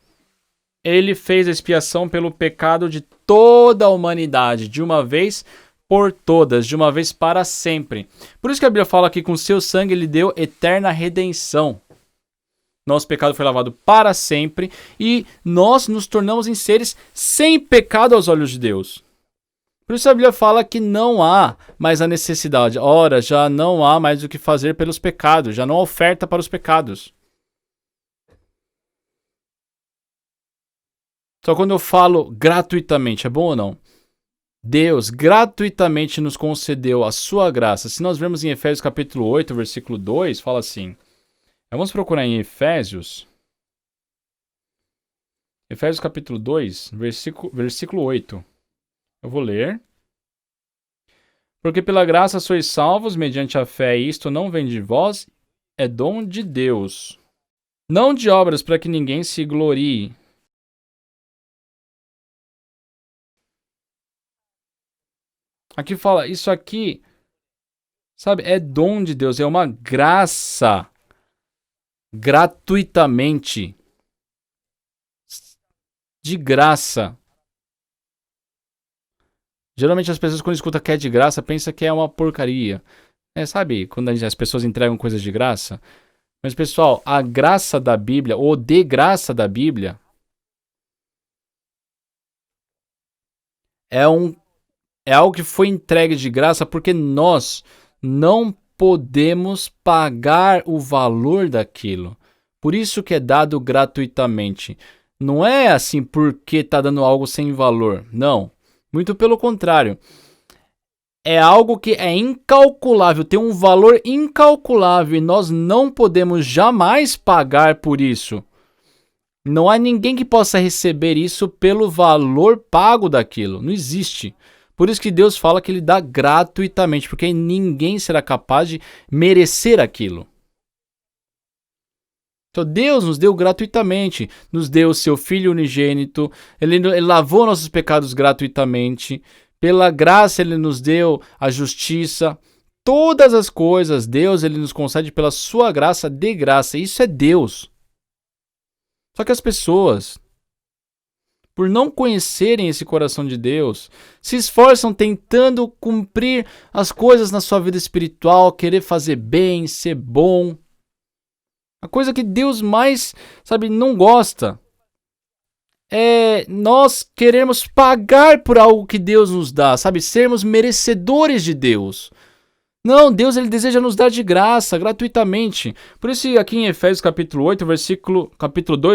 ele fez a expiação pelo pecado de toda a humanidade de uma vez por todas, de uma vez para sempre. Por isso que a Bíblia fala que com o seu sangue ele deu eterna redenção. Nosso pecado foi lavado para sempre e nós nos tornamos em seres sem pecado aos olhos de Deus. Por isso a Bíblia fala que não há mais a necessidade. Ora, já não há mais o que fazer pelos pecados, já não há oferta para os pecados. Só quando eu falo gratuitamente, é bom ou não? Deus gratuitamente nos concedeu a sua graça. Se nós vermos em Efésios capítulo 8, versículo 2, fala assim. Vamos procurar em Efésios. Efésios capítulo 2, versículo 8. Eu vou ler. Porque pela graça sois salvos mediante a fé, e isto não vem de vós, é dom de Deus. Não de obras para que ninguém se glorie. Aqui fala, isso aqui, sabe, é dom de Deus, é uma graça. Gratuitamente. De graça. Geralmente as pessoas quando escutam que é de graça, pensam que é uma porcaria. Sabe, quando as pessoas entregam coisas de graça. Mas pessoal, a graça da Bíblia, ou de graça da Bíblia, é algo que foi entregue de graça porque nós não podemos pagar o valor daquilo. Por isso que é dado gratuitamente. Não é assim porque está dando algo sem valor. Não. Muito pelo contrário. É algo que é incalculável, tem um valor incalculável e nós não podemos jamais pagar por isso. Não há ninguém que possa receber isso pelo valor pago daquilo. Não existe. Por isso que Deus fala que ele dá gratuitamente, porque ninguém será capaz de merecer aquilo. Então Deus nos deu gratuitamente, nos deu o seu Filho unigênito, ele lavou nossos pecados gratuitamente, pela graça ele nos deu a justiça, todas as coisas Deus ele nos concede pela sua graça de graça, isso é Deus. Só que as pessoas, por não conhecerem esse coração de Deus, se esforçam tentando cumprir as coisas na sua vida espiritual, querer fazer bem, ser bom. A coisa que Deus mais, não gosta é nós queremos pagar por algo que Deus nos dá, sermos merecedores de Deus. Não, Deus ele deseja nos dar de graça, gratuitamente. Por isso aqui em Efésios capítulo 2,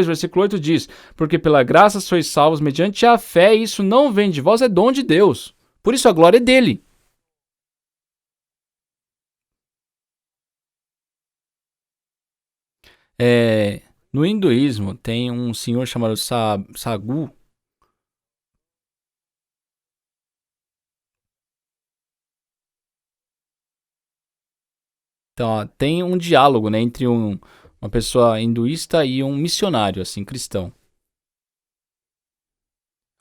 versículo 8 diz: porque pela graça sois salvos mediante a fé, e isso não vem de vós, é dom de Deus. Por isso a glória é dele. No hinduísmo tem um senhor chamado Sagu. Então, tem um diálogo, né, entre uma pessoa hinduísta e um missionário, assim, cristão.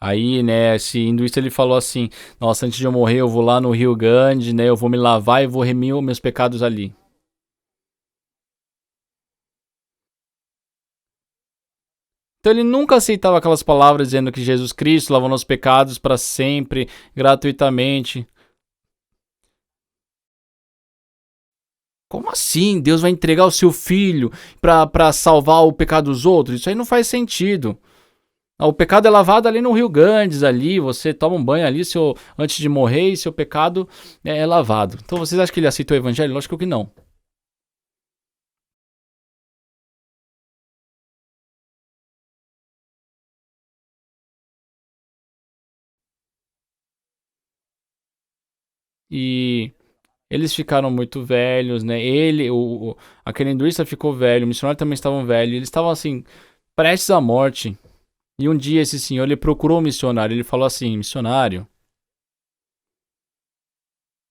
Aí, né, esse hinduísta ele falou assim: nossa, antes de eu morrer, eu vou lá no Rio Grande, né, eu vou me lavar e vou remir os meus pecados ali. Então ele nunca aceitava aquelas palavras dizendo que Jesus Cristo lavou nossos pecados para sempre, gratuitamente. Como assim? Deus vai entregar o seu filho para salvar o pecado dos outros? Isso aí não faz sentido. O pecado é lavado ali no Rio Ganges, ali, você toma um banho ali antes de morrer e seu pecado é lavado. Então vocês acham que ele aceitou o evangelho? Lógico que não. E eles ficaram muito velhos, né? Aquele hinduísta ficou velho, o missionário também estavam velhos, eles estavam assim, prestes à morte. E um dia esse senhor, ele procurou o missionário, ele falou assim, missionário,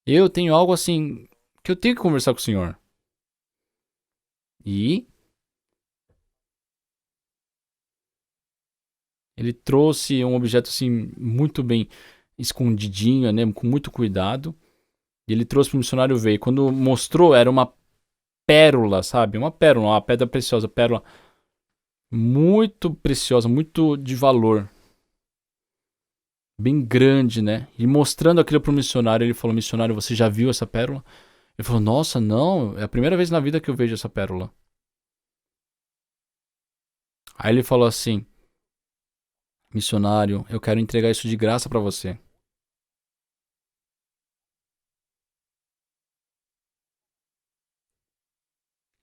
eu tenho algo assim, que eu tenho que conversar com o senhor. E ele trouxe um objeto assim, muito bem escondidinho, né? Com muito cuidado. E ele trouxe pro missionário ver. E quando mostrou, era uma pérola, sabe? Uma pérola, uma pedra preciosa, pérola muito preciosa, muito de valor. Bem grande, né? E mostrando aquilo pro missionário, ele falou, missionário, você já viu essa pérola? Ele falou, nossa, não, é a primeira vez na vida que eu vejo essa pérola. Aí ele falou assim, missionário, eu quero entregar isso de graça pra você.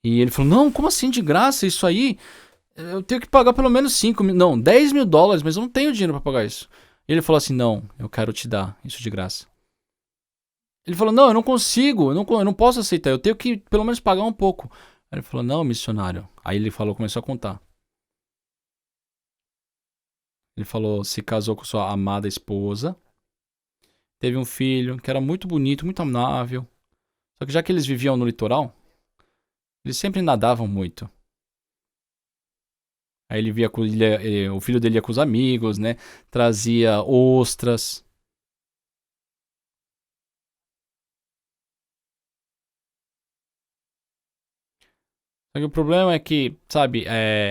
E ele falou, não, como assim de graça? Isso aí, eu tenho que pagar pelo menos 5 mil, não, 10 mil dólares, mas eu não tenho dinheiro pra pagar isso. E ele falou assim, não, eu quero te dar isso de graça. Ele falou, não, eu não consigo, eu não posso aceitar, eu tenho que pelo menos pagar um pouco. Aí ele falou, não, missionário. Aí ele falou, começou a contar. Ele falou, se casou com sua amada esposa, teve um filho que era muito bonito, muito amável. Só que já que eles viviam no litoral, eles sempre nadavam muito. Aí ele via o filho dele ia com os amigos, né? Trazia ostras. Só que o problema é que, sabe,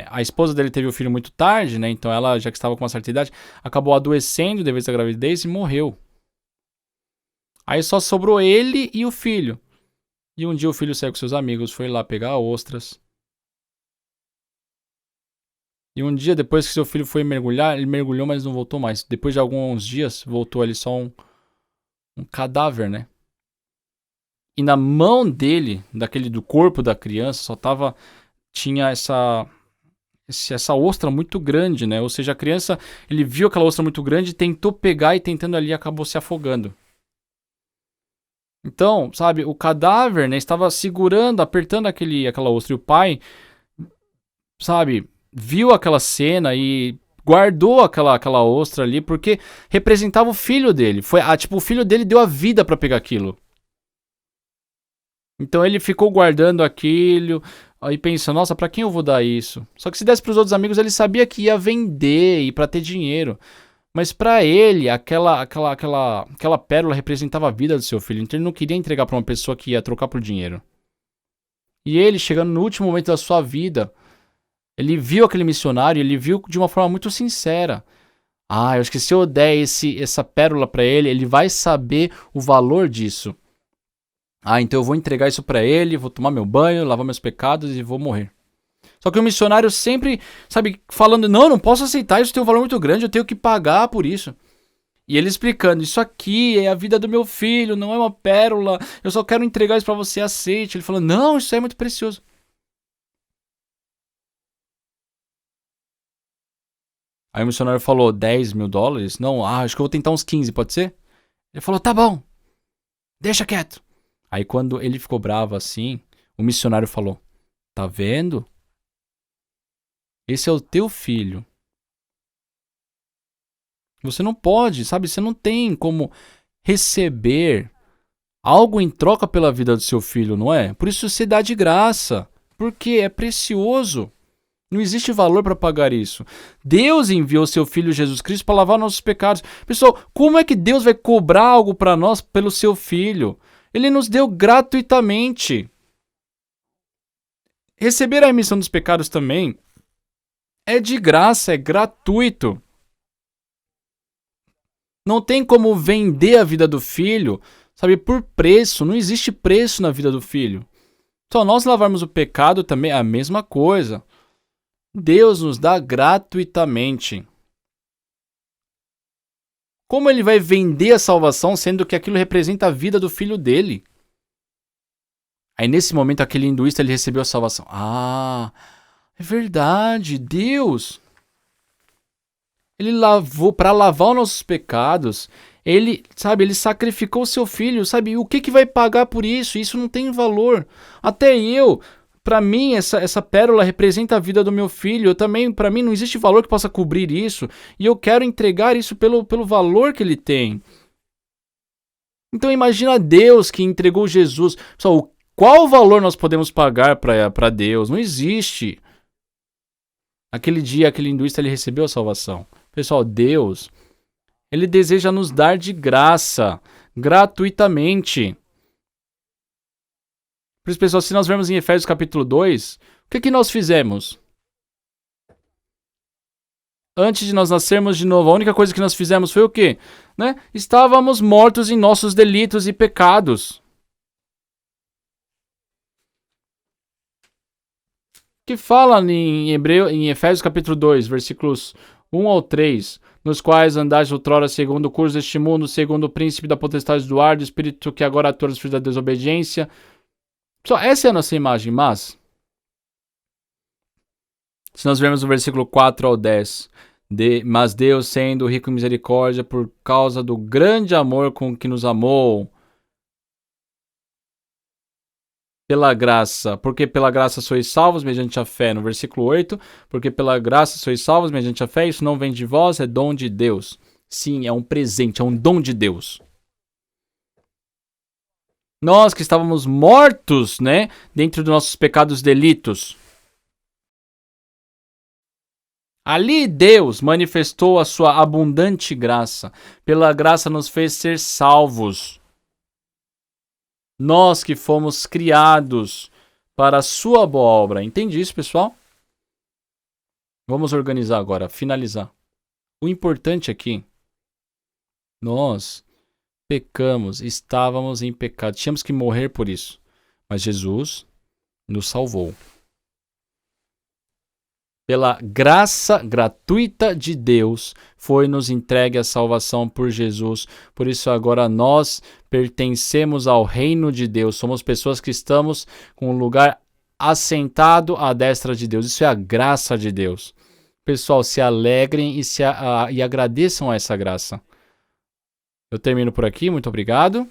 a esposa dele teve o filho muito tarde, né? Então ela, já que estava com uma certa idade, acabou adoecendo devido à gravidez e morreu. Aí só sobrou ele e o filho. E um dia o filho saiu com seus amigos, foi lá pegar ostras. E um dia depois que seu filho foi mergulhar, ele mergulhou, mas não voltou mais. Depois de alguns dias, voltou ali só um cadáver, né? E na mão dele, do corpo da criança, tinha essa ostra muito grande, né? Ou seja, a criança, ele viu aquela ostra muito grande, tentou pegar e tentando ali acabou se afogando. Então, sabe, o cadáver, né, estava segurando, apertando aquela ostra. E o pai, sabe, viu aquela cena e guardou aquela ostra ali porque representava o filho dele. Tipo, o filho dele deu a vida para pegar aquilo. Então ele ficou guardando aquilo, aí pensa, nossa, pra quem eu vou dar isso? Só que se desse pros outros amigos, ele sabia que ia vender e pra ter dinheiro. Mas pra ele, aquela pérola representava a vida do seu filho, então ele não queria entregar pra uma pessoa que ia trocar por dinheiro. E ele, chegando no último momento da sua vida, ele viu aquele missionário, ele viu de uma forma muito sincera. Ah, eu acho que se eu der essa pérola pra ele, ele vai saber o valor disso. Ah, então eu vou entregar isso pra ele, vou tomar meu banho, lavar meus pecados e vou morrer. Só que o missionário sempre, sabe, falando, não, eu não posso aceitar, isso tem um valor muito grande, eu tenho que pagar por isso. E ele explicando, isso aqui é a vida do meu filho, não é uma pérola, eu só quero entregar isso pra você, aceite. Ele falou, não, isso é muito precioso. Aí o missionário falou, 10 mil dólares? Não, acho que eu vou tentar uns 15, pode ser? Ele falou, tá bom, deixa quieto. Aí quando ele ficou bravo assim, o missionário falou, tá vendo? Esse é o teu filho. Você não pode, sabe? Você não tem como receber algo em troca pela vida do seu filho, não é? Por isso você dá de graça, porque é precioso. Não existe valor para pagar isso. Deus enviou seu filho Jesus Cristo para lavar nossos pecados. Pessoal, como é que Deus vai cobrar algo para nós pelo seu filho? Ele nos deu gratuitamente. Receber a remissão dos pecados também é de graça, é gratuito. Não tem como vender a vida do filho, sabe, por preço. Não existe preço na vida do filho. Então, nós lavarmos o pecado também é a mesma coisa. Deus nos dá gratuitamente. Como ele vai vender a salvação, sendo que aquilo representa a vida do filho dele? Aí nesse momento aquele hinduísta ele recebeu a salvação. Ah, é verdade, Deus. Ele lavou para lavar os nossos pecados. Ele, sabe, ele sacrificou o seu filho, sabe? O que vai pagar por isso? Isso não tem valor. Até eu, para mim, essa pérola representa a vida do meu filho. Eu também, para mim, não existe valor que possa cobrir isso. E eu quero entregar isso pelo valor que ele tem. Então imagina Deus que entregou Jesus. Pessoal, qual valor nós podemos pagar para Deus? Não existe. Aquele dia, aquele hinduísta, ele recebeu a salvação. Pessoal, Deus, ele deseja nos dar de graça, gratuitamente. Por isso, pessoal, se nós vermos em Efésios capítulo 2, o que nós fizemos? Antes de nós nascermos de novo, a única coisa que nós fizemos foi o quê? Né? Estávamos mortos em nossos delitos e pecados. Que fala em Efésios capítulo 2, versículos 1 ao 3, nos quais andais outrora segundo o curso deste mundo, segundo o príncipe da potestade do ar, do espírito que agora atua nos filhos da desobediência. Só essa é a nossa imagem, mas se nós vermos o versículo 4 ao 10, mas Deus, sendo rico em misericórdia, por causa do grande amor com que nos amou, pela graça, porque pela graça sois salvos mediante a fé, no versículo 8, porque pela graça sois salvos mediante a fé, isso não vem de vós, é dom de Deus. Sim, é um presente, é um dom de Deus. Nós que estávamos mortos, né, dentro dos nossos pecados e delitos, ali Deus manifestou a sua abundante graça. Pela graça nos fez ser salvos. Nós que fomos criados para a sua boa obra. Entende isso, pessoal? Vamos organizar agora, finalizar. O importante aqui, nós pecamos, estávamos em pecado, tínhamos que morrer por isso. Mas Jesus nos salvou. Pela graça gratuita de Deus, foi-nos entregue a salvação por Jesus. Por isso agora nós pertencemos ao reino de Deus. Somos pessoas que estamos com um lugar assentado à destra de Deus. Isso é a graça de Deus. Pessoal, se alegrem e agradeçam a essa graça. Eu termino por aqui. Muito obrigado.